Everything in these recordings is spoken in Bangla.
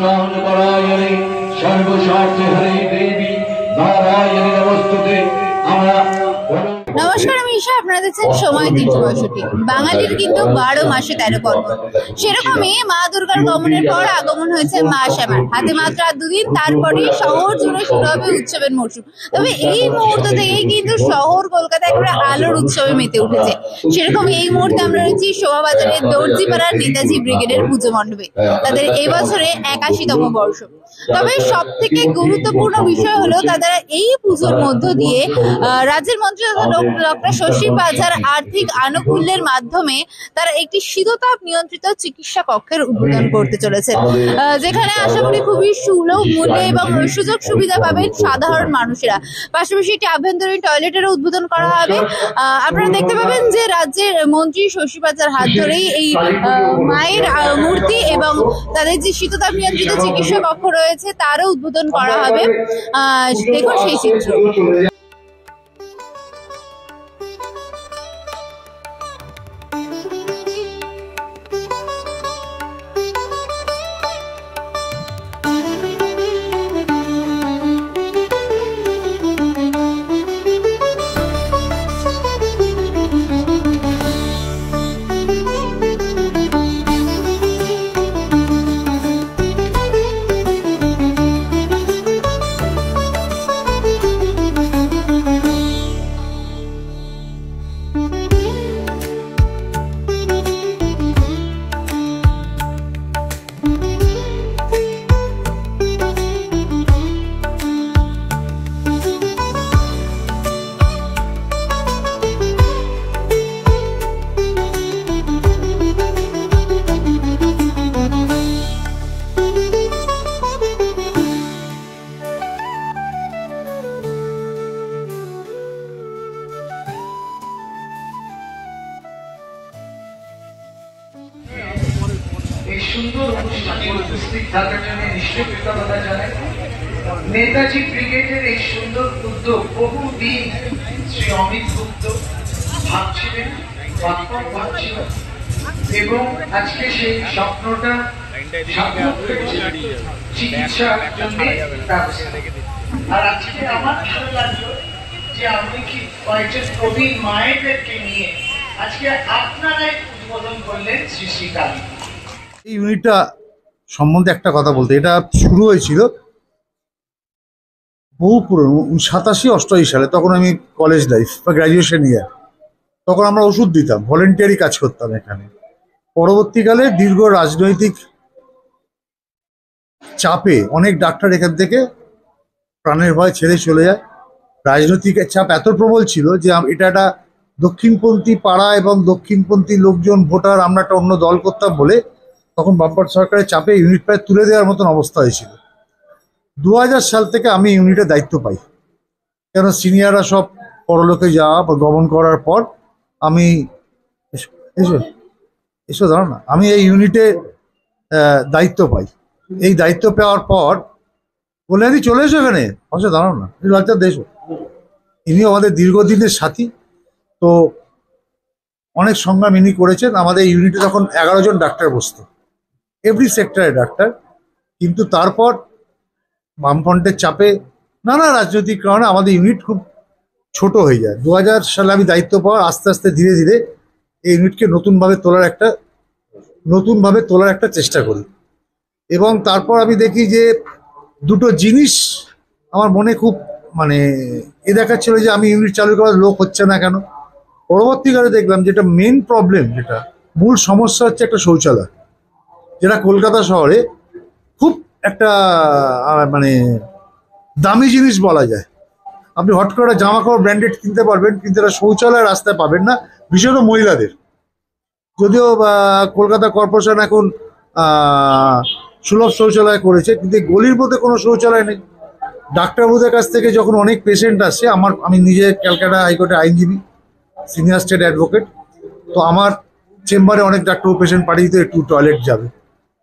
পরায়ণে সর্বস্বার্থে হরে দেবী নারায়ণী নমস্তুতে। আমরা নমস্কার, আমি ঈশা, আপনারা দেখছেন সময় 365। বাঙালির কিন্তু 12 মাসে 13 পার্বণ। সেরকমই মা দুর্গার গমনের পর আগমন হয়েছে মা শ্যামার। হাতে মাত্র আর দুদিন, তারপরেই শহর জুড়ে শুরু হবে উৎসবের মরশুম। তবে এই মুহূর্ত থেকেই কিন্তু শহর কলকাতা একেবারে আলোর উৎসবে মেতে উঠেছে। সেরকম এই মুহূর্তে আমরা রয়েছি শোভাবাজারের দর্জিপাড়ার নেতাজি ব্রিগেডের পুজো মণ্ডপে। তাদের এবছরে 81তম বর্ষ। তবে সব থেকে গুরুত্বপূর্ণ বিষয় হলো তাদের এই পুজোর মধ্য দিয়ে রাজ্যের মন্ত্রী ডক্টর শশী পাজার আর্থিক আনুকূল্যের মাধ্যমে তারা একটি শীততাপ নিয়ন্ত্রিত চিকিৎসা কক্ষের উদ্বোধন করতে চলেছে, যেখানে আশা করি খুবই সুলভ মূল্যে এবং সুযোগ সুবিধা পাবেন সাধারণ মানুষেরা। পাশাপাশি একটি আভ্যন্তরীণ টয়লেটেরও উদ্বোধন করা হবে। আপনারা দেখতে পাবেন যে রাজ্যের মন্ত্রী শশী পাজার হাত ধরেই এই মায়ের মূর্তি এবং তাদের যে শীততাপ নিয়ন্ত্রিত চিকিৎসা কক্ষ রয়েছে তারও উদ্বোধন করা হবে। দেখুন সেই চিত্র। এই সুন্দর অনুষ্ঠানে উপস্থিত থাকার জন্য নিশ্চয়ই কৃতজ্ঞতা জানাই। নেতাজি ব্রিগেডের এই সুন্দর উদ্যোগ বহুদিন শ্রী অমিত গুপ্ত ভাবছিলেন, ভাবছিলেন এবং আজকে সেই স্বপ্নটা সার্থক হয়েছে চিকিৎসার জন্য ব্যবস্থা। আর আজকে আমার ভালো লাগলো যে আপনি কি কয়েকজন প্রবীণ মায়েদেরকে নিয়ে আজকে আপনারাই উদ্বোধন করলেন শ্রী শ্রী কালী। এই ইউনিটটা সম্বন্ধে একটা কথা বলতে, এটা শুরু হয়েছিল বহু পুরনো 87-88 সালে। তখন আমি কলেজ লাইফ বা গ্র্যাজুয়েশন ইয়ার। তখন আমরা ওষুধ দিতাম, ভলেন্টিয়ারি কাজ করতাম এখানে। পরবর্তীকালে দীর্ঘ রাজনৈতিক চাপে অনেক ডাক্তার এখান থেকে প্রাণের ভয় ছেড়ে চলে যায়। রাজনৈতিক চাপ এত প্রবল ছিল যে এটা একটা দক্ষিণপন্থী পাড়া এবং দক্ষিণপন্থী লোকজন ভোটার, আমরা একটা অন্য দল করতাম বলে তখন বামপন্থী সরকারের চাপে ইউনিট প্রায় তুলে দেওয়ার মতন অবস্থা হয়েছিল। 2000 সাল থেকে আমি ইউনিটের দায়িত্ব পাই, কেন সিনিয়ররা সব পরলোকে যাওয়া বা গমন করার পর আমি এসো দাঁড়ো না, আমি এই ইউনিটে দায়িত্ব পাই। এই দায়িত্ব পাওয়ার পর বলে আমি চলে এসো এখানে, অবশ্য দাঁড়াও না, লজ্জা দেশো। ইনি আমাদের দীর্ঘদিনের সাথী, তো অনেক সংগ্রাম ইনি করেছেন। আমাদের ইউনিটে তখন 11 জন ডাক্তার বসতো, এভরি সেক্টরে ডাক্তার। কিন্তু তারপর বামফ্রন্টের চাপে নানা রাজনৈতিক কারণে আমাদের ইউনিট খুব ছোট হয়ে যায়। 2000 সালে আমি দায়িত্ব পাওয়ার আস্তে আস্তে ধীরে ধীরে এই ইউনিটকে নতুনভাবে তোলার একটা চেষ্টা করি। এবং তারপর আমি দেখি যে দুটো জিনিস আমার মনে খুব দেখাচ্ছিল যে আমি ইউনিট চালু করার লোক হচ্ছে না কেন। পরবর্তীকালে দেখলাম যেটা মেন প্রবলেম, যেটা মূল সমস্যা হচ্ছে একটা শৌচালয়, যেটা কলকাতা শহরে খুব একটা দামি জিনিস বলা যায়। আপনি হট করে জামা কাপড় ব্র্যান্ডেড কিনতে পারবেন, কিন্তু একটা শৌচালয় রাস্তায় পাবেন না, বিশেষত মহিলাদের। যদিও কলকাতা কর্পোরেশন এখন সুলভ শৌচালয় করেছে, কিন্তু গলির মধ্যে কোনো শৌচালয় নেই। ডাক্তারবাবুদের কাছ থেকে যখন অনেক পেশেন্ট আসছে, আমি নিজে ক্যালকাটা হাইকোর্টে আইনজীবী, সিনিয়র স্টেট অ্যাডভোকেট, তো আমার চেম্বারে অনেক ডাক্তারবাবু পেশেন্ট পাঠিয়ে দিতে একটু টয়লেট যাবে,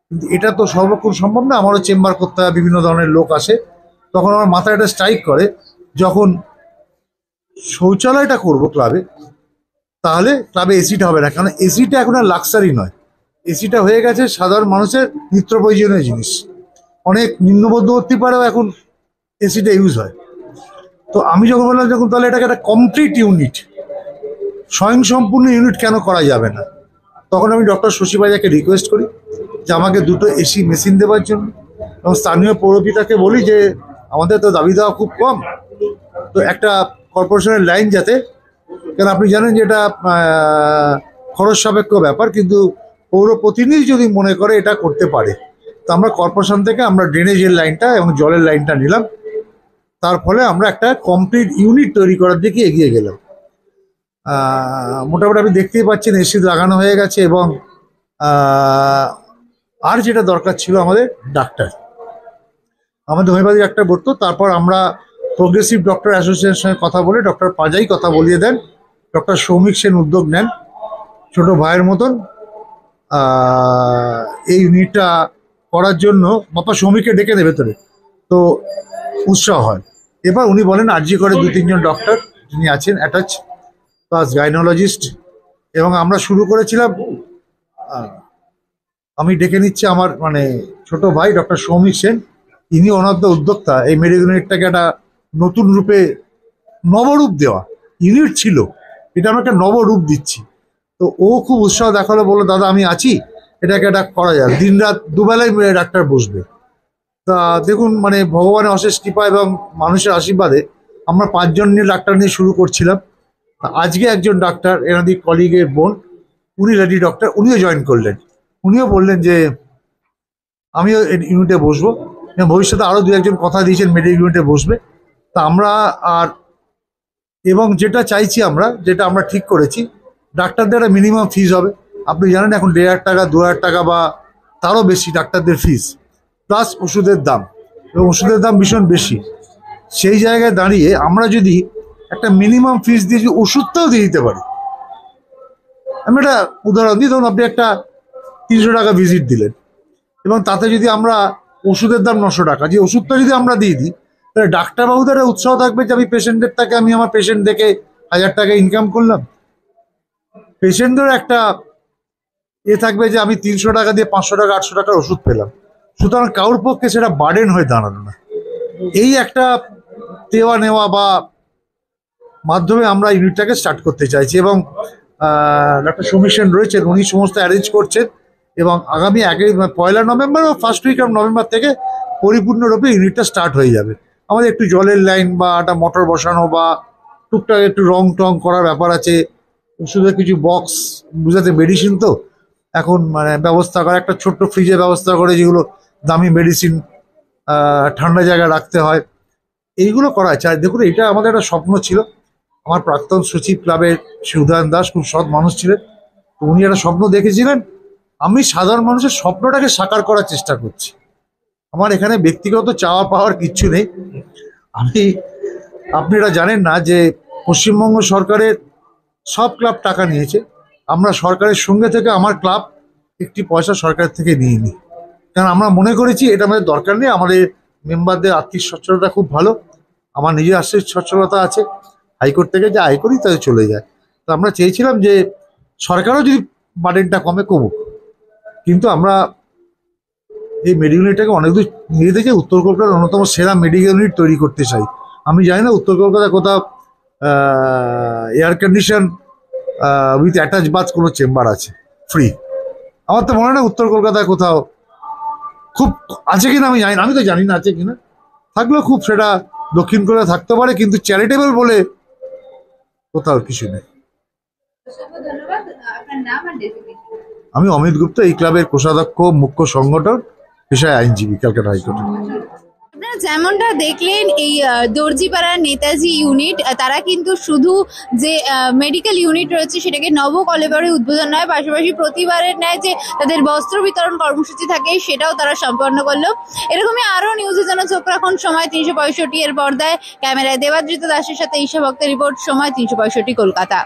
কিন্তু এটা তো সর্বক্ষণ সম্ভব না। আমারও চেম্বার করতে হয়, বিভিন্ন ধরনের লোক আসে। তখন আমার মাথায় একটা স্ট্রাইক করে, যখন শৌচালয়টা করব ক্লাবে, তাহলে ক্লাবে এসিটা হবে না, কারণ এসিটা এখন আর লাক্সারি নয়, এসিটা হয়ে গেছে সাধারণ মানুষের নিত্য প্রয়োজনীয় জিনিস। অনেক নিম্ন মধ্যবর্তী পাড়েও এখন এসিটা ইউজ হয়। তো আমি যখন বললাম যখন তাহলে এটাকে একটা কমপ্লিট ইউনিট, স্বয়ংসম্পূর্ণ ইউনিট কেন করা যাবে না, তখন আমি ডক্টর শশী পাইজাকে রিকোয়েস্ট করি যে আমাকে 2টো এসি মেশিন দেওয়ার জন্য, এবং স্থানীয় পৌরপিতাকে বলি যে আমাদের তো দাবি দেওয়া খুব কম, তো একটা কর্পোরেশনের লাইন যাতে, কারণ আপনি জানেন যে এটা খরচ সাপেক্ষ ব্যাপার, কিন্তু পৌর প্রতিনিধি যদি মনে করে এটা করতে পারে, তো আমরা কর্পোরেশন থেকে আমরা ড্রেনেজের লাইনটা এবং জলের লাইনটা নিলাম, তার ফলে আমরা একটা কমপ্লিট ইউনিট তৈরি করার দিকে এগিয়ে গেলাম। মোটামুটি আপনি দেখতেই পাচ্ছেন এসি লাগানো হয়ে গেছে, এবং আর যেটা দরকার ছিল আমাদের ডাক্তার, আমাদের হোমিওপ্যাথি ডাক্তার বলতো, তারপর আমরা প্রোগ্রেসিভ ডক্টর অ্যাসোসিয়েশনের সঙ্গে কথা বলে ডক্টর পাজাই কথা বলিয়ে দেন, ডক্টর সৌমিক সেন উদ্যোগ নেন ছোট ভাইয়ের মতন এই ইউনিটটা করার জন্য, বাবা সৌমিককে ডেকে নেবে ভেতরে, তো উৎসাহ হয়। এবার উনি বলেন আরজি করে 2-3 জন ডক্টর যিনি আছেন অ্যাটাচ প্লাস গাইনোলজিস্ট, এবং আমরা শুরু করেছিলাম, আমি ডেকে নিচ্ছি আমার মানে ছোট ভাই ডক্টর সৌমিক সেন, ইনি অনদ্য উদ্যোক্তা এই মেডিকেল ইউনিটটাকে একটা নতুন রূপে নবরূপ দেওয়া। ইউনিট ছিল, এটা আমরা একটা নবরূপ দিচ্ছি। তো ও খুব উৎসাহ দেখালো, বললো দাদা আমি আছি, এটাকে এটা করা যায়, দিন রাত দুবেলায় ডাক্তার বসবে। তা দেখুন মানে ভগবানের অশেষ কৃপা এবং মানুষের আশীর্বাদে আমরা 5 জন নিয়ে ডাক্তার নিয়ে শুরু করছিলাম। আজকে একজন ডাক্তার এনাদের কলিগের বোন, উনি লেডি ডক্টর, উনিও জয়েন করলেন, উনিও বললেন যে আমিও ইউনিটে বসবো, ভবিষ্যতে আরও 2-1 জন কথা দিয়েছেন মেডিকেল ইউনিটে বসবে। তা আমরা আর এবং যেটা চাইছি আমরা, যেটা আমরা ঠিক করেছি, ডাক্তারদের একটা মিনিমাম ফিস হবে। আপনি জানেন এখন 1,500 টাকা 2,000 টাকা বা তারও বেশি ডাক্তারদের ফিস, প্লাস ওষুধের দাম, এবং ওষুধের দাম ভীষণ বেশি। সেই জায়গায় দাঁড়িয়ে আমরা যদি একটা মিনিমাম ফিস দিয়ে যদি ওষুধটাও দিয়ে দিতে পারি, আমি একটা উদাহরণ দিই, ধরুন আপনি একটা 300 টাকা ভিজিট দিলেন, এবং তাতে যদি আমরা ওষুধের দাম 900 টাকা, যে ওষুধটা যদি আমরা দিয়ে দিই, তাহলে ডাক্তারবাবুদের উৎসাহ থাকবে যে আমি পেশেন্টের থেকে আমি আমার পেশেন্ট দেখে 1000 টাকা ইনকাম করলাম, পেশেন্টদের একটা থাকবে যে আমি 300 টাকা দিয়ে 500 টাকা 800 টাকার ওষুধ পেলাম। সুতরাং কারোর পক্ষে সেটা বার্ডেন হয়ে দাঁড়ালো না। এই একটা দেওয়া নেওয়া বা মাধ্যমে আমরা ইউনিটটাকে স্টার্ট করতে চাইছি, এবং ডক্টর সৌমিক সেন রয়েছেন, উনি সমস্ত অ্যারেঞ্জ করছেন, এবং আগামী 1 নভেম্বর বা ফার্স্ট উইক অফ নভেম্বর থেকে পরিপূর্ণরূপে ইউনিটটা স্টার্ট হয়ে যাবে। আমাদের একটু জলের লাইন বা একটা মোটর বসানো বা টুকটাক একটু রং টং করার ব্যাপার আছে, ওষুধের কিছু বক্স, বুঝাতে মেডিসিন তো এখন মানে ব্যবস্থা করে, একটা ছোট্ট ফ্রিজের ব্যবস্থা করে, যেগুলো দামি মেডিসিন ঠান্ডা জায়গায় রাখতে হয়, এইগুলো করা চাই। দেখুন এটা আমাদের একটা স্বপ্ন ছিল, আমার প্রাক্তন সচিব ক্লাবের শ্রী উদয়ন দাস খুব সৎ মানুষ ছিলেন, তো উনি একটা স্বপ্ন দেখেছিলেন, আমি সাধারণ মানুষের স্বপ্নটাকে সাকার করার চেষ্টা করছি। আমার এখানে ব্যক্তিগত চাওয়া পাওয়ার কিচ্ছু নেই। আপনি এটা জানেন না যে পশ্চিমবঙ্গ সরকারের সব ক্লাব টাকা নিয়েছে, আমরা সরকারের সঙ্গে থেকে আমার ক্লাব একটি পয়সা সরকারের থেকে নিইনি, কারণ আমরা মনে করেছি এটা আমাদের দরকার নেই, আমাদের মেম্বারদের আর্থিক সচ্ছলতা খুব ভালো, আমার নিজের আর্থিক সচ্ছলতা আছে, হাইকোর্ট থেকে যে আয় করি তাতে চলে যায়। তো আমরা চেয়েছিলাম যে সরকারও যদি বার্ডেনটা কমুক, কিন্তু আমরা এই মেডিকেল ইউনিটটাকে অনেক দূর নিয়ে যেতে চাই, উত্তর কলকাতার অন্যতম সেরা মেডিকেল ইউনিট তৈরি করতে চাই। আমি জানি না উত্তর কলকাতায় কোথাও air condition with attach bath কোনো চেম্বার আছে ফ্রি, আমার তো মনে হয় না উত্তর কলকাতায় কোথাও খুব আছে কিনা আমি জানি না, আমি তো জানি না আছে কিনা, থাকলেও খুব সেটা দক্ষিণ কলকাতা থাকতে পারে, কিন্তু চ্যারিটেবল বলে কোথাও কিছু নেই। আমি অমিত গুপ্তা, এই ক্লাবের কোষাধ্যক্ষ, মুখ্য সংগঠক, পেশায় আইনজীবী, ক্যালকাটা হাইকোর্টে। আপনারা যেমনটা দেখলেন এই দর্জিপাড়ার নেতাজি ইউনিট, তারা কিন্তু শুধু যে মেডিকেল ইউনিট রয়েছে সেটাকে নবকলেবরে উদ্বোধন নয়, পাশাপাশি প্রতিবারের ন্যায় যে তাদের বস্ত্র বিতরণ কর্মসূচি থাকে সেটাও তারা সম্পন্ন করলো। এরকমই আরো নিউজের জন্য চোখ রাখুন সময় 365 এর পর্দায়। ক্যামেরায় দেবাদ্রিত দাসের সাথে ঈশা ভক্তের রিপোর্ট, সময় 365 কলকাতা।